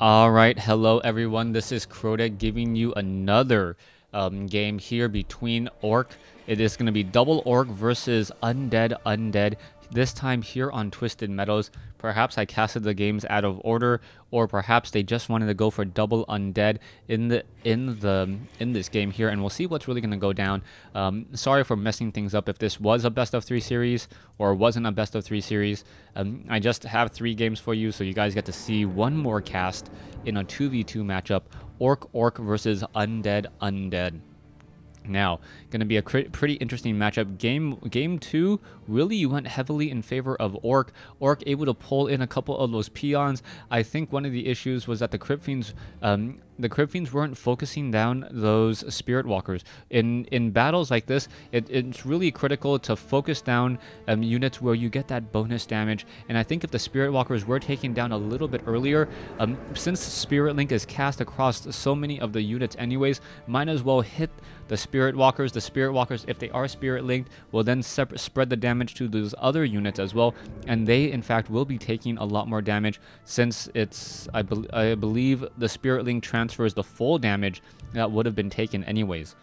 Alright, hello everyone, this is Crota giving you another game here between Orc. It is going to be double Orc versus Undead. This time here on Twisted Meadows. Perhaps I casted the games out of order, or perhaps they just wanted to go for double Undead in this game here, and we'll see what's really going to go down. Sorry for messing things up if this was a best of 3 series or wasn't a best of 3 series. I just have 3 games for you, so you guys get to see one more cast in a 2v2 matchup, Orc versus Undead. Now, going to be a pretty interesting matchup. Game 2 really went heavily in favor of Orc. Orc able to pull in a couple of those peons. I think one of the issues was that the Crypt Fiends weren't focusing down those Spirit Walkers. In battles like this, it's really critical to focus down units where you get that bonus damage. And I think if the Spirit Walkers were taken down a little bit earlier, since Spirit Link is cast across so many of the units anyways, might as well hit the Spirit Walkers. The Spirit Walkers, if they are Spirit Linked, will then spread the damage to those other units as well, and they in fact will be taking a lot more damage since it's I believe the Spirit Link transfers the full damage that would have been taken anyways.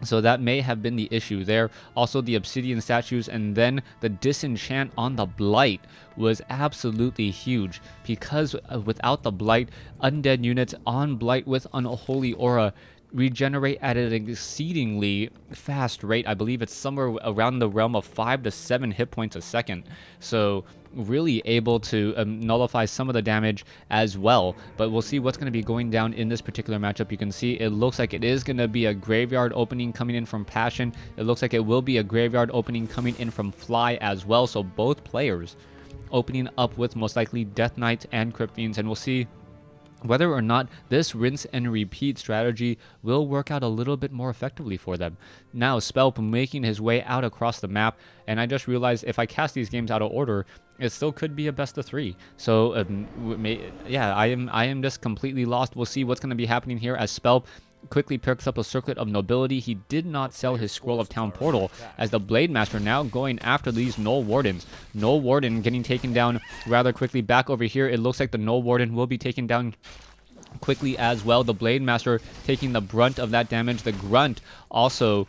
So that may have been the issue there. Also, the Obsidian statues and then the disenchant on the Blight was absolutely huge, because without the Blight, Undead units on Blight with Unholy Aura regenerate at an exceedingly fast rate. I believe it's somewhere around the realm of 5 to 7 hit points a second. So really able to nullify some of the damage as well. But we'll see what's going to be going down in this particular matchup. You can see it looks like it is going to be a graveyard opening coming in from Passion. It looks like it will be a graveyard opening coming in from Fly as well. So both players opening up with most likely Death Knights and Crypt Fiends, and we'll see whether or not this rinse and repeat strategy will work out a little bit more effectively for them. Now, Spelp making his way out across the map, and I just realized if I cast these games out of order, it still could be a best of 3. So, yeah, I am just completely lost. We'll see what's going to be happening here as Spelp quickly picks up a Circlet of Nobility. He did not sell his Scroll of Town Portal, as the Blade Master now going after these Null Wardens. Null Warden getting taken down rather quickly. Back over here, it looks like the Null Warden will be taken down quickly as well. The Blade Master taking the brunt of that damage. The Grunt also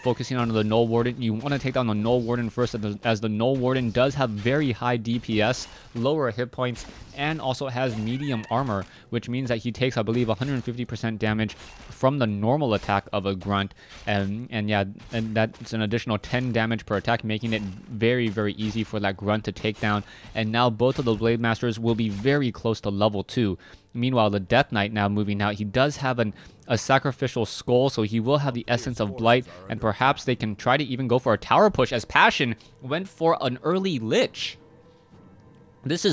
focusing on the Null Warden. You want to take down the Null Warden first, as the Null Warden does have very high DPS, lower hit points, and also has medium armor, which means that he takes, I believe, 150% damage from the normal attack of a Grunt, and that's an additional 10 damage per attack, making it very, very easy for that Grunt to take down. And now both of the Blade Masters will be very close to level 2. Meanwhile, the Death Knight now moving out. He does have a sacrificial skull, so he will have the Essence of Blight, and perhaps they can try to even go for a tower push, as Passion went for an early Lich. This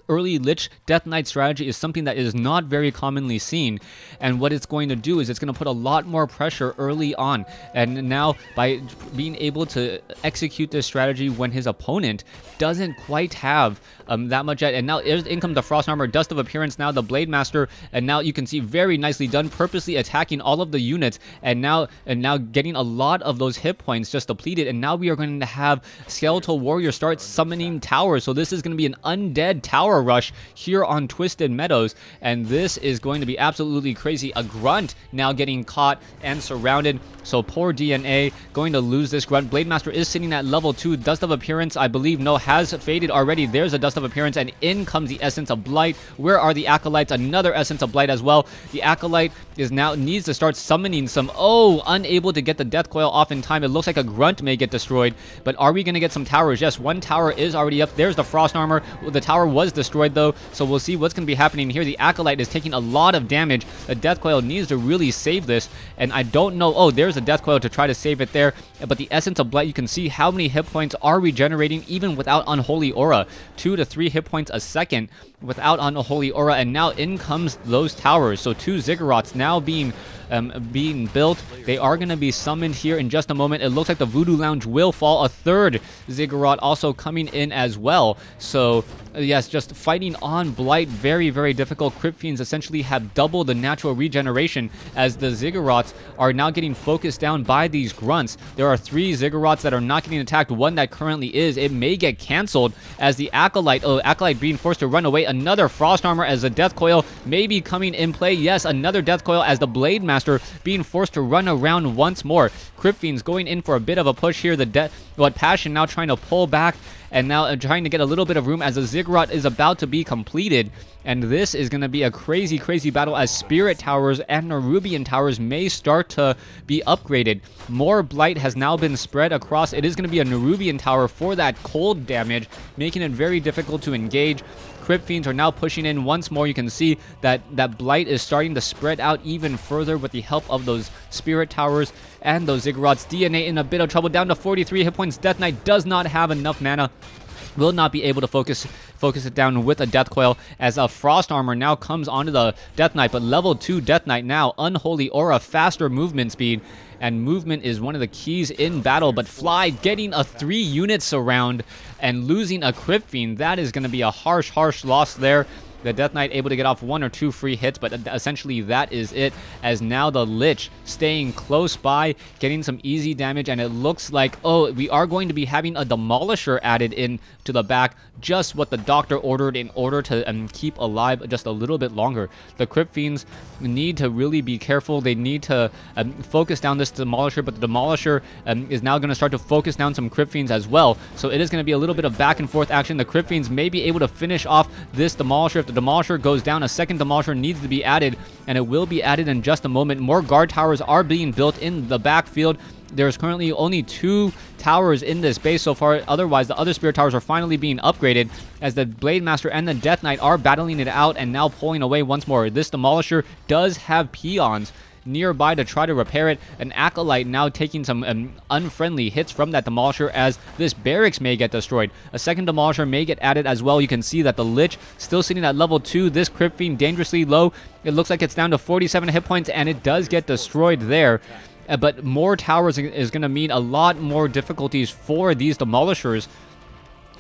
early Lich Death Knight strategy is something that is not very commonly seen, and what it's going to do is it's going to put a lot more pressure early on. And now, by being able to execute this strategy when his opponent doesn't quite have that much yet, and now in comes the Frost Armor, Dust of Appearance, now the Blade Master, and now you can see very nicely done, purposely attacking all of the units, and now getting a lot of those hit points just depleted. And now we are going to have Skeletal Warrior start summoning towers, so this is going to be an undead tower rush here on Twisted Meadows, and this is going to be absolutely crazy. A Grunt now getting caught and surrounded, so poor DNA going to lose this Grunt. Blade Master is sitting at level 2. Dust of Appearance, I believe, no, has faded already. There's a Dust of Appearance, and in comes the Essence of Blight. Where are the Acolytes? Another Essence of Blight as well. The Acolyte needs to start summoning some. Oh, unable to get the Death Coil off in time. It looks like a Grunt may get destroyed, but are we going to get some towers? Yes, one tower is already up. There's the Frost Armor. The tower was destroyed though, so we'll see what's going to be happening here. The Acolyte is taking a lot of damage. The Death Coil needs to really save this, and I don't know. Oh, there's a Death Coil to try to save it there, but the Essence of Blight, you can see how many hit points are regenerating even without Unholy Aura. 2 to 3 hit points a second without Unholy Aura, and now in comes those towers. So 2 Ziggurats now being built. They are going to be summoned here in just a moment. It looks like the Voodoo Lounge will fall. A 3rd Ziggurat also coming in as well. So yes, just fighting on Blight, very, very difficult. Crypt Fiends essentially have double the natural regeneration, as the Ziggurats are now getting focused down by these Grunts. There are 3 Ziggurats that are not getting attacked. One that currently is. It may get canceled as the Acolyte being forced to run away. another Frost Armor as the Death Coil may be coming in play. Yes, another Death Coil as the Blade Master being forced to run around once more. Crypt Fiends going in for a bit of a push here. Passion now trying to pull back and now trying to get a little bit of room as the Ziggurat is about to be completed. And this is going to be a crazy, crazy battle as Spirit Towers and Nerubian Towers may start to be upgraded. More Blight has now been spread across. It is going to be a Nerubian Tower for that cold damage, making it very difficult to engage. Crypt Fiends are now pushing in once more. You can see that Blight is starting to spread out even further with the help of those Spirit Towers and those Ziggurats. DNA in a bit of trouble, down to 43 hit points. Death Knight does not have enough mana. Will not be able to focus it down with a Death Coil as a Frost Armor now comes onto the Death Knight. But level 2 Death Knight now, Unholy Aura, faster movement speed. And movement is one of the keys in battle. But Fly getting a 3 units around and losing a Crypt Fiend. That is going to be a harsh, harsh loss there. The Death Knight able to get off 1 or 2 free hits, but essentially that is it, as now the Lich staying close by, getting some easy damage, and it looks like, oh, we are going to be having a Demolisher added in to the back, just what the Doctor ordered in order to keep alive just a little bit longer. The Crypt Fiends need to really be careful. They need to focus down this Demolisher, but the Demolisher is now going to start to focus down some Crypt Fiends as well, so it is going to be a little bit of back and forth action. The Crypt Fiends may be able to finish off this Demolisher. If the Demolisher goes down, a second Demolisher needs to be added, and it will be added in just a moment. More guard towers are being built in the backfield. There's currently only 2 towers in this base so far. Otherwise, the other Spirit Towers are finally being upgraded as the Blade Master and the Death Knight are battling it out and now pulling away once more. This Demolisher does have peons nearby to try to repair it. An Acolyte now taking some unfriendly hits from that Demolisher as this barracks may get destroyed. A second Demolisher may get added as well. You can see that the Lich still sitting at level 2. This Crypt Fiend dangerously low. It looks like it's down to 47 hit points, and it does get destroyed there. But more towers is going to mean a lot more difficulties for these Demolishers,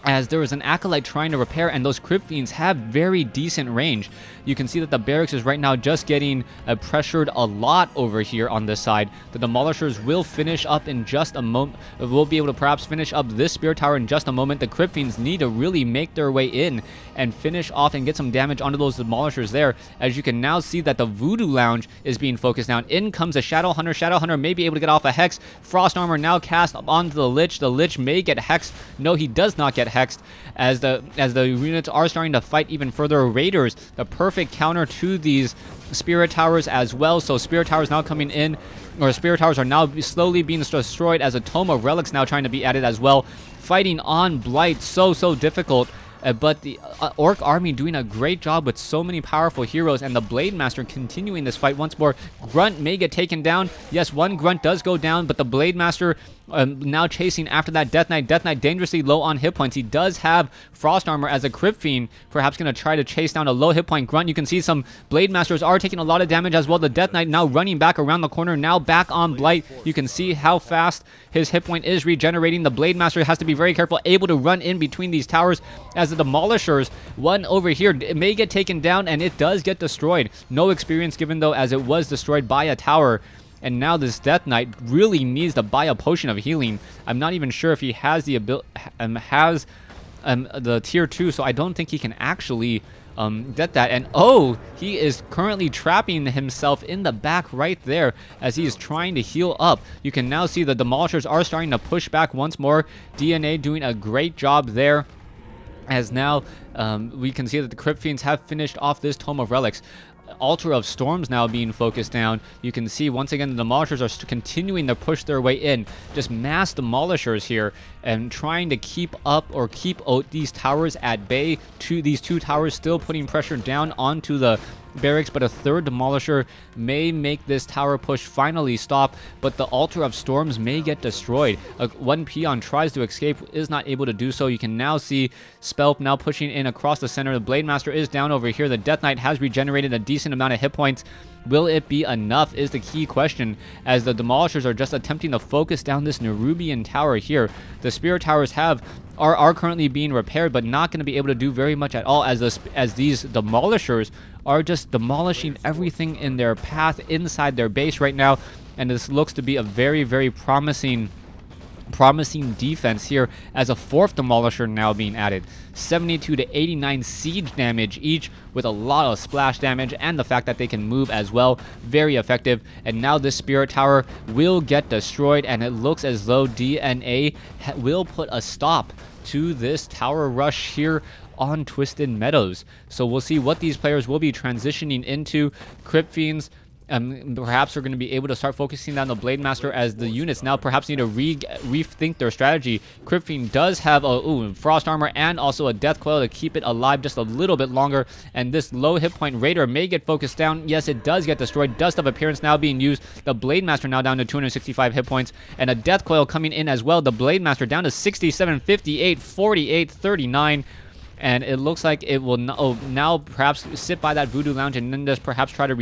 as there is an Acolyte trying to repair, and those Crypt Fiends have very decent range. You can see that the barracks is right now just getting pressured a lot over here on this side. The Demolishers will finish up in just a moment. We'll be able to perhaps finish up this Spirit Tower in just a moment. The Crypt Fiends need to really make their way in and finish off and get some damage onto those Demolishers there. As you can now see that the Voodoo Lounge is being focused down. In comes a Shadow Hunter. Shadow Hunter may be able to get off a Hex. Frost Armor now cast onto the Lich. The Lich may get hexed. No, he does not get hexed, as the units are starting to fight even further. Raiders, the perfect counter to these Spirit Towers as well. So Spirit Towers now coming in, or Spirit Towers are now slowly being destroyed, as a Tome of Relics now trying to be added as well. Fighting on Blight, so difficult. But the Orc army doing a great job with so many powerful heroes, and the Blade Master continuing this fight once more. Grunt may get taken down. Yes, one Grunt does go down, but the Blade Master now chasing after that Death Knight. Death Knight dangerously low on hit points. He does have Frost Armor, as a Crypt Fiend perhaps going to try to chase down a low hit point Grunt. You can see some Blade Masters are taking a lot of damage as well. The Death Knight now running back around the corner, now back on Blight. You can see how fast his hit point is regenerating. The Blade Master has to be very careful, able to run in between these towers, as the Demolishers, one over here, it may get taken down, and it does get destroyed. No experience given though, as it was destroyed by a tower. And now this Death Knight really needs to buy a potion of healing. I'm not even sure if he has the ability, the tier 2, so I don't think he can actually get that. And oh, he is currently trapping himself in the back right there as he is trying to heal up. You can now see the Demolishers are starting to push back once more. DNA doing a great job there, as now we can see that the Crypt Fiends have finished off this Tome of Relics. Altar of Storms now being focused down. You can see once again the Demolishers are continuing to push their way in. Just mass Demolishers here, and trying to keep up or keep these towers at bay. These 2 towers still putting pressure down onto the barracks, but a third Demolisher may make this tower push finally stop, but the Altar of Storms may get destroyed. One peon tries to escape, is not able to do so. You can now see Spelp now pushing in across the center. The Blade Master is down over here. The Death Knight has regenerated a decent amount of hit points. Will it be enough is the key question, as the Demolishers are just attempting to focus down this Nerubian tower here. The Spirit Towers are currently being repaired, but not going to be able to do very much at all, as these Demolishers are just demolishing everything in their path inside their base right now. And this looks to be a very, very promising promising defense here as a 4th Demolisher now being added. 72 to 89 siege damage each, with a lot of splash damage, and the fact that they can move as well. Very effective. And now this Spirit Tower will get destroyed, and it looks as though DNA will put a stop to this tower rush here on Twisted Meadows. So we'll see what these players will be transitioning into. Crypt Fiends perhaps are going to be able to start focusing on the Blade Master, as the units now perhaps need to rethink their strategy. Crypt Fiend does have a Frost Armor and also a Death Coil to keep it alive just a little bit longer, and this low hit point Raider may get focused down. Yes, it does get destroyed. Dust of Appearance now being used. The Blade Master now down to 265 hit points, and a Death Coil coming in as well. The Blade Master down to 67, 58, 48, 39. And it looks like it will now perhaps sit by that Voodoo Lounge and then just perhaps try to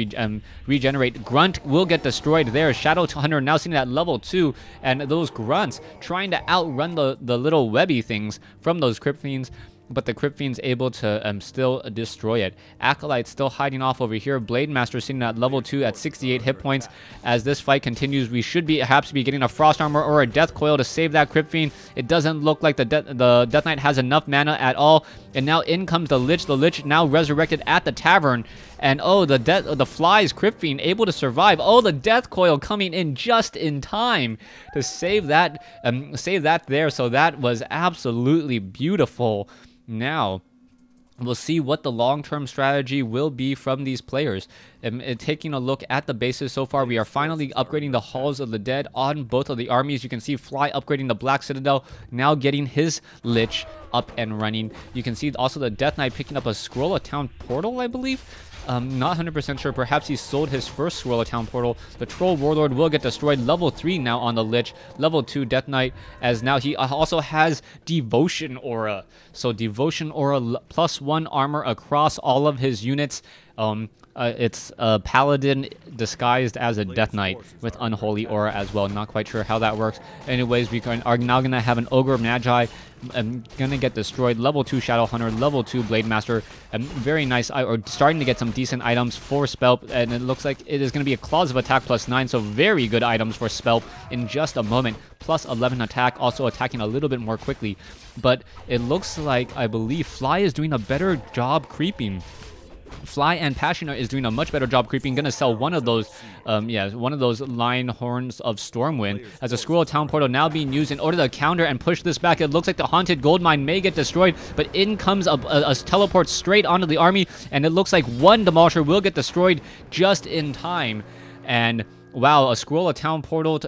regenerate. Grunt will get destroyed there. Shadow Hunter now sitting at level 2, and those Grunts trying to outrun the little webby things from those Crypt Fiends, but the Crypt Fiend's able to still destroy it. Acolyte still hiding off over here. Blade Master sitting at level 2 at 68 hit points. As this fight continues, we should perhaps be getting a Frost Armor or a Death Coil to save that Crypt Fiend. It doesn't look like the Death Knight has enough mana at all. And now in comes the Lich. The Lich now resurrected at the tavern. And the Fly's Crypt Fiend able to survive. Oh, the Death Coil coming in just in time to save that there. So that was absolutely beautiful. Now, we'll see what the long-term strategy will be from these players. Taking a look at the bases so far, we are finally upgrading the Halls of the Dead on both of the armies. You can see Fly upgrading the Black Citadel, now getting his Lich up and running. You can see also the Death Knight picking up a Scroll of Town Portal, I believe. Not 100% sure. Perhaps he sold his first Scroll of Town Portal. The Troll Warlord will get destroyed. Level 3 now on the Lich. Level 2 Death Knight, as now he also has Devotion Aura. So Devotion Aura +1 armor across all of his units. It's a Paladin disguised as a Death Knight with Unholy Aura as well. Not quite sure how that works. Anyways, we are now going to have an Ogre Magi gonna get destroyed. Level 2 Shadow Hunter, level 2 Blade Master. Very nice. Or starting to get some decent items for Spelp, and it looks like it is going to be a Claws of Attack +9, so very good items for Spelp in just a moment. +11 attack, also attacking a little bit more quickly. But it looks like, I believe, Fly is doing a better job creeping. Fly and Passionate is doing a much better job creeping. Gonna sell one of those, one of those Lion Horns of Stormwind as a Scroll of Town Portal now being used in order to counter and push this back. It looks like the Haunted Goldmine may get destroyed, but in comes a teleport straight onto the army, and it looks like one Demolisher will get destroyed just in time. And wow, a Scroll of Town Portal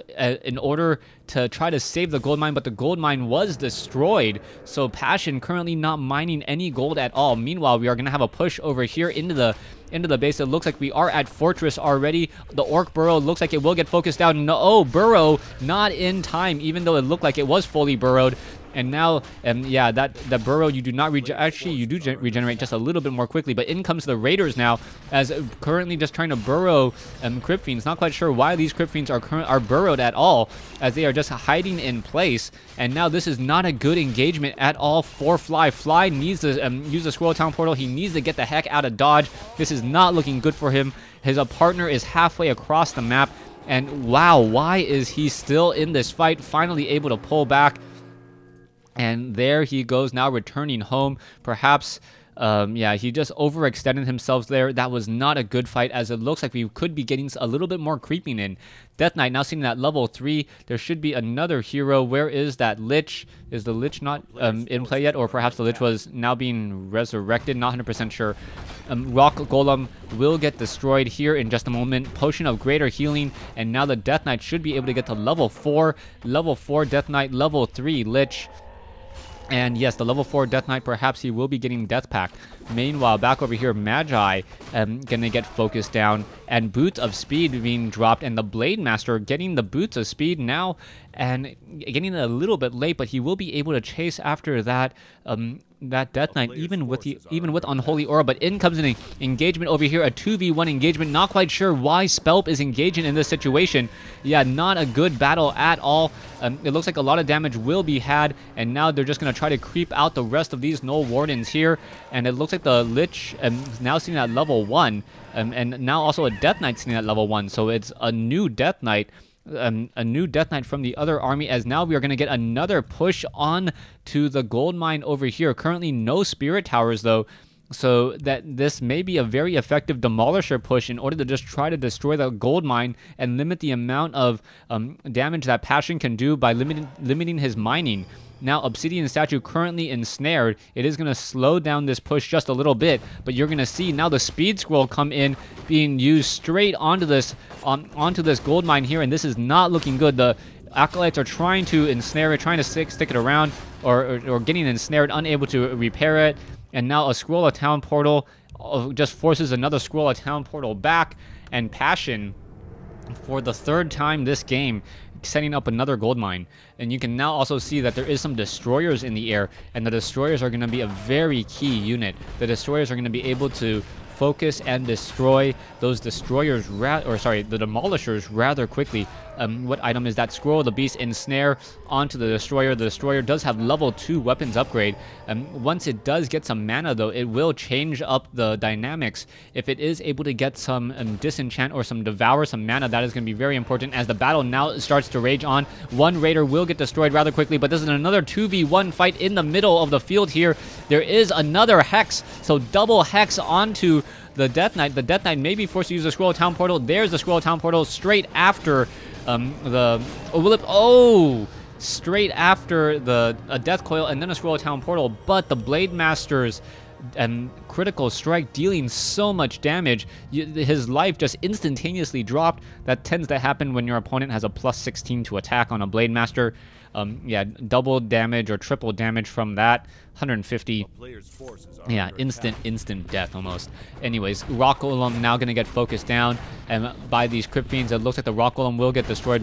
in order to try to save the gold mine, but the gold mine was destroyed. So Passion currently not mining any gold at all. Meanwhile, we are going to have a push over here into the base. It looks like we are at Fortress already. The Orc Burrow looks like it will get focused down. No, Burrow not in time, even though it looked like it was fully burrowed. And now, yeah, that burrow, you do not actually, you do regenerate just a little bit more quickly. But in comes the Raiders now, as currently just trying to burrow Crypt Fiends. Not quite sure why these Crypt Fiends are burrowed at all, as they are just hiding in place. And now this is not a good engagement at all for Fly. Fly needs to use the Scroll of Town Portal. He needs to get the heck out of dodge. This is not looking good for him. His partner is halfway across the map. And wow, why is he still in this fight? Finally able to pull back. And there he goes, now returning home. Perhaps, yeah, he just overextended himself there. That was not a good fight, as it looks like we could be getting a little bit more creeping in. Death Knight now sitting at level 3. There should be another hero. Where is that Lich? Is the Lich not in play yet? Or perhaps the Lich was now being resurrected? Not 100% sure. Rock Golem will get destroyed here in just a moment. Potion of Greater Healing. And now the Death Knight should be able to get to level 4. Level 4 Death Knight, level 3 Lich. And yes, the level 4 Death Knight, perhaps he will be getting Death Pack. Meanwhile, back over here, Magi gonna get focused down, and Boots of Speed being dropped, and the Blade Master getting the Boots of Speed now, and getting it a little bit late, but he will be able to chase after that that Death Knight, even with Unholy Aura. But in comes an engagement over here, a 2v1 engagement. Not quite sure why Spelp is engaging in this situation. Yeah, not a good battle at all. It looks like a lot of damage will be had, and now they're just going to try to creep out the rest of these Null Wardens here. And it looks like the Lich now sitting at level 1, and now also a Death Knight sitting at level 1. So it's a new Death Knight a new Death Knight from the other army, as now we are going to get another push on to the gold mine over here. Currently no spirit towers though, so that this may be a very effective demolisher push in order to just try to destroy the gold mine and limit the amount of damage that Passion can do by limiting his mining. Now, Obsidian Statue currently ensnared. It is going to slow down this push just a little bit, but you're going to see now the Speed Scroll come in, being used straight onto this gold mine here, and this is not looking good. The Acolytes are trying to ensnare it, trying to stick it around, or getting ensnared, unable to repair it. And now a Scroll of Town Portal just forces another Scroll of Town Portal back, and Passion, for the third time this game, setting up another gold mine. And you can now also see that there is some destroyers in the air, and the destroyers are going to be a very key unit. The destroyers are going to be able to focus and destroy those destroyers, the demolishers rather quickly. What item is that? Scroll of the Beast, ensnare onto the destroyer. The destroyer does have level 2 weapons upgrade. Once it does get some mana though, it will change up the dynamics. If it is able to get some disenchant or some devour some mana, that is going to be very important as the battle now starts to rage on. One raider will get destroyed rather quickly, but this is another 2v1 fight in the middle of the field here. There is another hex, so double hex onto the Death Knight. The Death Knight may be forced to use the Scroll of Town Portal. There's the Scroll of Town Portal straight after straight after a Death Coil and then a Scroll of Town Portal, but the Blade Master's critical strike dealing so much damage, his life just instantaneously dropped. That tends to happen when your opponent has a plus 16 to attack on a Blade Master. Yeah, double damage or triple damage from that. 150. Yeah, instant death almost. Anyways, Rock Golem now going to get focused down and by these Crypt Fiends. It looks like the Rock Golem will get destroyed.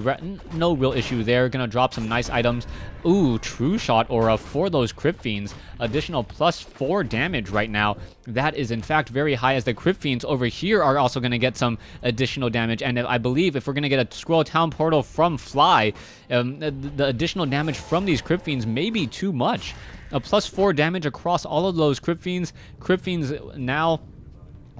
No real issue there. Going to drop some nice items. Ooh, True Shot Aura for those Crypt Fiends. Additional plus 4 damage right now. That is in fact very high, as the Crypt Fiends over here are also going to get some additional damage. And I believe if we're going to get a Scroll of Town Portal from Fly, the additional damage from these Crypt Fiends may be too much. A plus 4 damage across all of those Crypt Fiends. Crypt Fiends now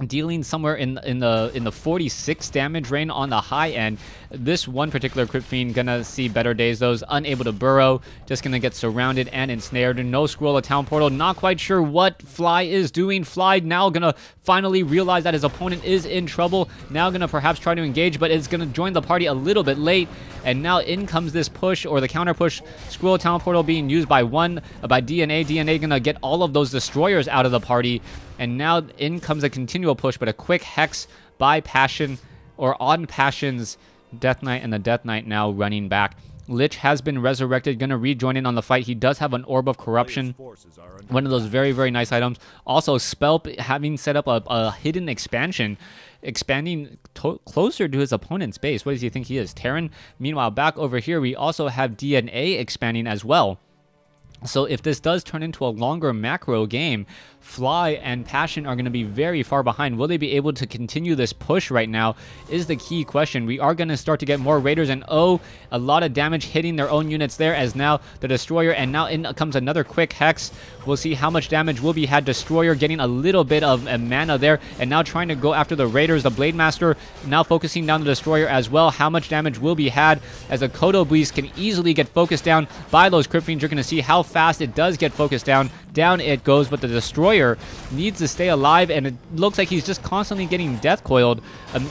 dealing somewhere in the 46 damage range on the high end. This one particular Crypt Fiend gonna see better days. Those unable to burrow, just gonna get surrounded and ensnared. No Scroll of Town Portal. Not quite sure what Fly is doing. Fly now gonna finally realize that his opponent is in trouble. Now gonna perhaps try to engage, but it's gonna join the party a little bit late. And now in comes this push, or the counter push. Scroll of Town Portal being used by DNA. DNA gonna get all of those destroyers out of the party. And now in comes a continual push, but a quick hex by Passion, or on Passion's Death Knight, and the Death Knight now running back. Lich has been resurrected, going to rejoin in on the fight. He does have an Orb of Corruption, one of those very, very nice items. Also, Spell having set up a hidden expansion, expanding closer to his opponent's base. What does he think he is, Terran? Meanwhile, back over here, we also have DNA expanding as well. So if this does turn into a longer macro game, Fly and Passion are going to be very far behind. Will they be able to continue this push right now is the key question. We are going to start to get more Raiders, and a lot of damage hitting their own units there, as now the Destroyer, and now in comes another quick hex. We'll see how much damage will be had. Destroyer getting a little bit of mana there, and now trying to go after the Raiders. The Blade Master now focusing down the Destroyer as well. How much damage will be had, as the Kodo Beast can easily get focused down by those Crypt Fiends. You're going to see how fast it does get focused down. Down it goes, but the Destroyer needs to stay alive, and it looks like he's just constantly getting death coiled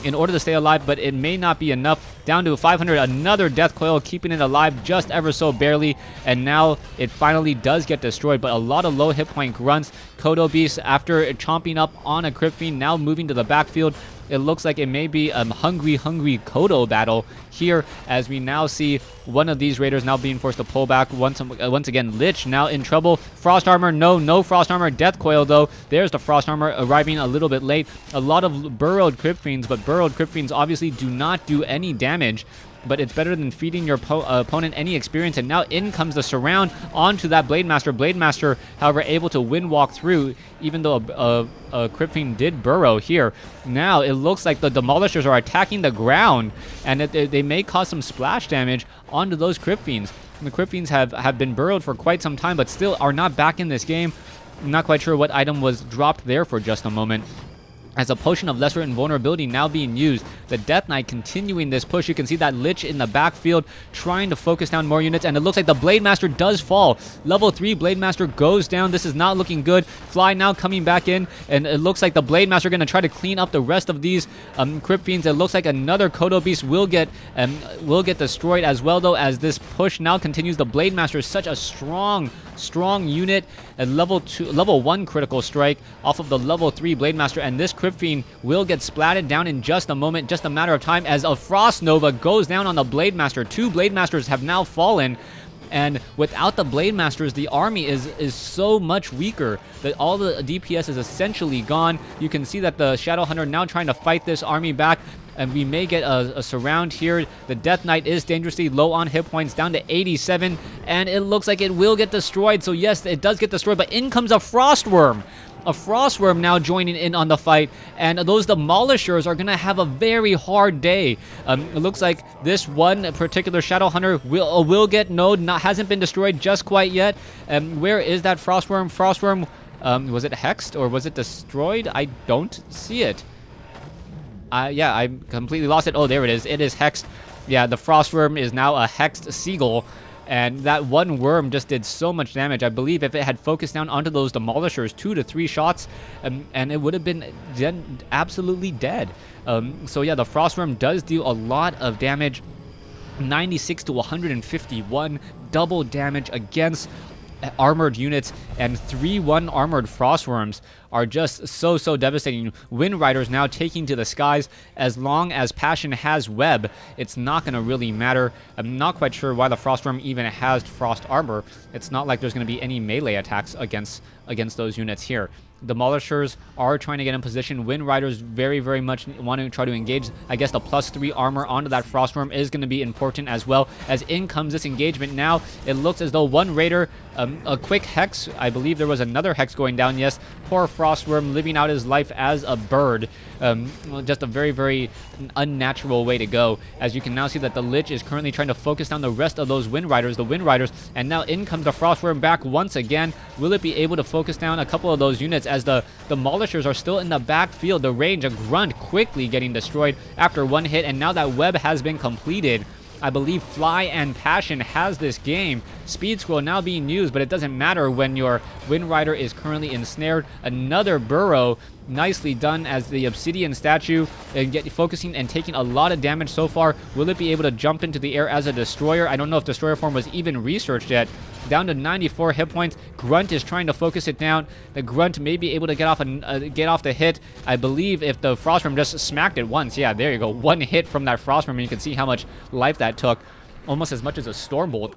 in order to stay alive, but it may not be enough. Down to 500, another death coil, keeping it alive just ever so barely, and now it finally does get destroyed, but a lot of low hit point grunts. Kodo Beast, after chomping up on a Crypt Fiend, now moving to the backfield. It looks like it may be a hungry Kodo battle here, as we now see one of these Raiders now being forced to pull back. Once again, Lich now in trouble. Frost Armor, no Frost Armor. Death Coil, though. There's the Frost Armor arriving a little bit late. A lot of burrowed Crypt Fiends, but burrowed Crypt Fiends obviously do not do any damage. But it's better than feeding your opponent any experience. And now in comes the surround onto that Blade Master. Blade Master, however, able to wind walk through, even though a Crypt Fiend did burrow here. Now it looks like the Demolishers are attacking the ground, and they may cause some splash damage onto those Crypt Fiends. And the Crypt Fiends have been burrowed for quite some time, but still are not back in this game. I'm not quite sure what item was dropped there for just a moment. as a potion of lesser invulnerability now being used. The Death Knight continuing this push. You can see that Lich in the backfield trying to focus down more units, and it looks like the Blade Master does fall. Level 3 Blade Master goes down. This is not looking good. Fly now coming back in, and it looks like the Blade Master going to try to clean up the rest of these Crypt Fiends. It looks like another Kodo Beast will get destroyed as well, though, as this push now continues. The Blade Master is such a strong unit. A level 1 critical strike off of the level 3 Blade Master, and this Crypt Fiend will get splatted down in just a moment, just a matter of time, as a Frost Nova goes down on the Blade Master. 2 Blade Masters have now fallen, and without the Blade Masters, the army is so much weaker that all the DPS is essentially gone. You can see that the Shadow Hunter now trying to fight this army back, and we may get a surround here. The Death Knight is dangerously low on hit points, down to 87, and it looks like it will get destroyed. So yes, it does get destroyed, but in comes a Frostworm. A Frostworm now joining in on the fight, and those Demolishers are going to have a very hard day. It looks like this one particular Shadow Hunter will get hasn't been destroyed just quite yet. Where is that Frostworm? Frostworm, was it hexed or was it destroyed? I don't see it. Yeah, I completely lost it. Oh, there it is. It is hexed. Yeah, the Frostworm is now a hexed Seagull. And that one worm just did so much damage. I believe if it had focused down onto those Demolishers, 2 to 3 shots, and it would have been absolutely dead. So yeah, the Frostworm does deal a lot of damage. 96 to 151 double damage against armored units, and 3-1 armored Frostworms are just so devastating. Wind Riders now taking to the skies. As long as Passion has web, it's not going to really matter. I'm not quite sure why the Frostworm even has frost armor. It's not like there's going to be any melee attacks against those units here. Demolishers are trying to get in position. Wind Riders very much want to try to engage. I guess the +3 armor onto that Frostworm is going to be important as well. As in comes this engagement now. It looks as though one Raider, a quick Hex. I believe there was another Hex going down. Yes, poor Frostworm living out his life as a bird. Just a very unnatural way to go. As you can now see that the Lich is currently trying to focus down the rest of those Wind Riders, and now in comes the Frostworm back once again. Will it be able to focus down a couple of those units, as the Demolishers are still in the backfield? The range, a Grunt quickly getting destroyed after one hit, and now that web has been completed, I believe Fly and Passion has this game. Speed Scroll now being used, but it doesn't matter when your Wind Rider is currently ensnared. Another Burrow, nicely done, as the Obsidian statue focusing and taking a lot of damage so far. Will it be able to jump into the air as a Destroyer? I don't know if Destroyer form was even researched yet. Down to 94 hit points. Grunt is trying to focus it down. The Grunt may be able to get off the hit. I believe if the Frostworm just smacked it once. Yeah, there you go. One hit from that Frostworm, and you can see how much life that took. Almost as much as a Stormbolt.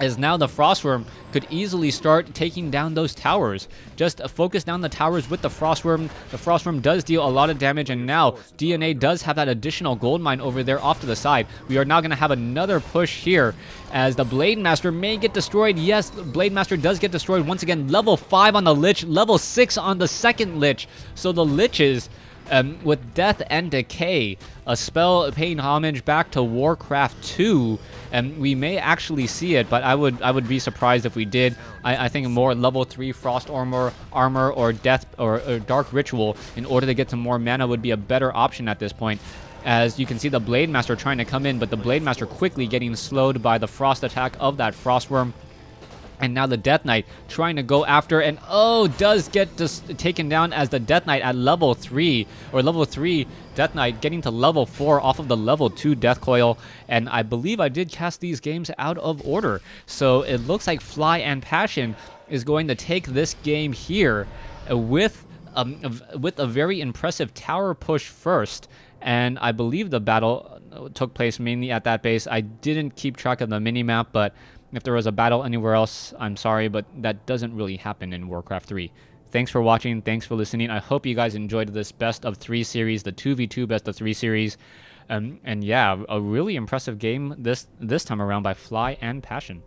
As now the Frostworm could easily start taking down those towers. Just focus down the towers with the Frostworm. The Frostworm does deal a lot of damage, and now DNA does have that additional gold mine over there off to the side. We are now going to have another push here, as the Blade Master may get destroyed. Yes, the Blade Master does get destroyed once again. Level 5 on the Lich, level 6 on the second Lich. So the Liches, with Death and Decay, a spell paying homage back to WarCraft 2, and we may actually see it, but I would be surprised if we did. I think more level 3 Frost armor or Death or Dark Ritual in order to get some more mana would be a better option at this point. As you can see the Blade Master trying to come in, but the Blade Master quickly getting slowed by the frost attack of that Frostworm. And now the Death Knight trying to go after, and does get taken down, as the Death Knight at level 3, or level 3 Death Knight getting to level 4 off of the level 2 Death Coil. And I believe I did cast these games out of order. So it looks like Fly and Passion is going to take this game here with a very impressive tower push first. And I believe the battle took place mainly at that base. I didn't keep track of the minimap, but if there was a battle anywhere else, I'm sorry, but that doesn't really happen in Warcraft 3. Thanks for watching. Thanks for listening. I hope you guys enjoyed this best of 3 series, the 2v2 best of 3 series. And yeah, a really impressive game this time around by Fly and Passion.